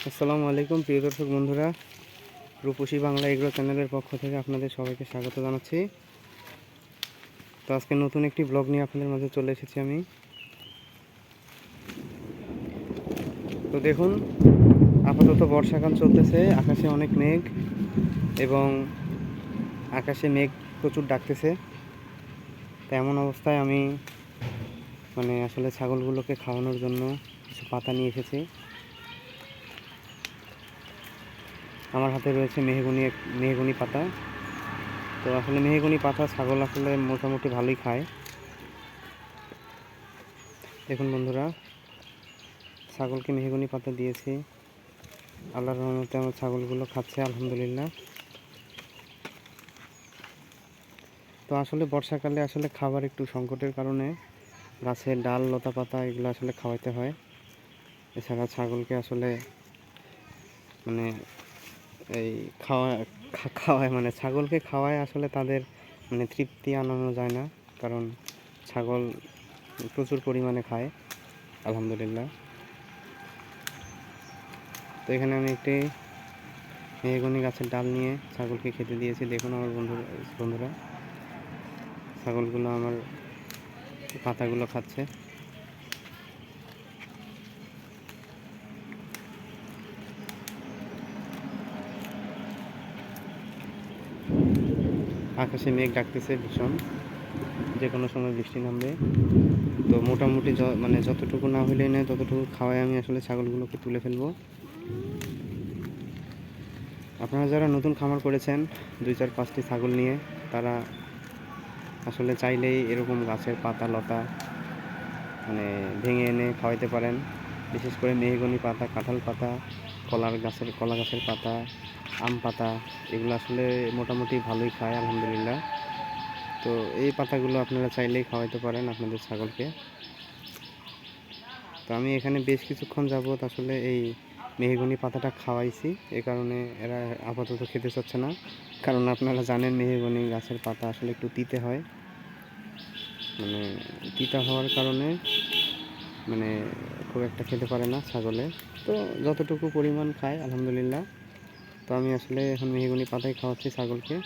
আসসালামু আলাইকুম প্রিয় দর্শক বন্ধুরা, রূপসী বাংলা এগ্রো চ্যানেলের পক্ষ থেকে আপনাদের সবাইকে স্বাগত জানাচ্ছি। তো আজকে নতুন একটি ব্লগ নিয়ে আপনাদের মাঝে চলে এসেছি আমি। তো দেখুন, আপাতত বর্ষাকাল চলতেছে, আকাশে অনেক মেঘ এবং আকাশে মেঘ প্রচুর ডাকতেছে। তো এমন অবস্থায় আমি আসলে ছাগলগুলোকে খাওয়ানোর জন্য কিছু পাতা নিয়ে এসেছি। আমার হাতে রয়েছে মেহগনি পাতা। তো আসলে মেহগনি পাতা ছাগল আসলে মোটামুটি ভালোই খায়। দেখুন বন্ধুরা, ছাগলকে মেহগনি পাতা দিয়েছি, আল্লাহর রহমতে আমার ছাগলগুলো খাচ্ছে আলহামদুলিল্লাহ। তো আসলে বর্ষাকালে আসলে খাবার একটু সংকটের কারণে গাছের ডাল লতা পাতা এগুলো আসলে খাওয়াইতে হয়। এছাড়া ছাগলকে আসলে এই খাওয়ায় ছাগলকে খাওয়ায় আসলে তাদের তৃপ্তি আনানো যায় না, কারণ ছাগল প্রচুর পরিমাণে খায় আলহামদুলিল্লাহ। তো এখানে আমি একটি মেহগনি গাছের ডাল নিয়ে ছাগলকে খেতে দিয়েছি। দেখুন আমার বন্ধুরা ছাগলগুলো আমার পাতাগুলো খাচ্ছে। আকাশে মেঘ ডাকতেছে ভীষণ, যে কোনো সময় বৃষ্টি নামবে। তো মোটামুটি যতটুকু না হইলেই নয় ততটুকু খাওয়াই আমি আসলে ছাগলগুলোকে তুলে ফেলবো। আপনারা যারা নতুন খামার করেছেন 2-4-5টি ছাগল নিয়ে, তারা আসলে চাইলেই এরকম গাছের পাতা লতা ভেঙে এনে খাওয়াইতে পারেন। বিশেষ করে মেহগনি পাতা, কাঁঠাল পাতা, কলা গাছের পাতা, আম পাতা, এগুলো আসলে মোটামুটি ভালোই খায় আলহামদুলিল্লাহ। তো এই পাতাগুলো আপনারা চাইলেই খাওয়াইতে পারেন আপনাদের ছাগলকে। তো আমি এখানে বেশ কিছুক্ষণ যাবত আসলে এই মেহগনি পাতাটা খাওয়াইছি, এ কারণে এরা আপাতত খেতে চাচ্ছে না। কারণ আপনারা জানেন মেহগনি গাছের পাতা আসলে একটু তিতে হয়, তিতা হওয়ার কারণে খুব একটা খেতে পারে না ছাগলে। তো যতটুকু পরিমাণ খায় আলহামদুলিল্লাহ। তো আমি আসলে এখন মেহগনি পাতাই খাওয়াচ্ছি ছাগলকে।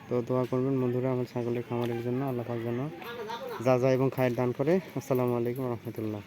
তো দোয়া করবেন বন্ধুরা আমার ছাগলের খামারের জন্য, আল্লাহ পাক যেন যা এবং খায়ের দান করে। আসসালামু আলাইকুম রহমতুল্লাহ।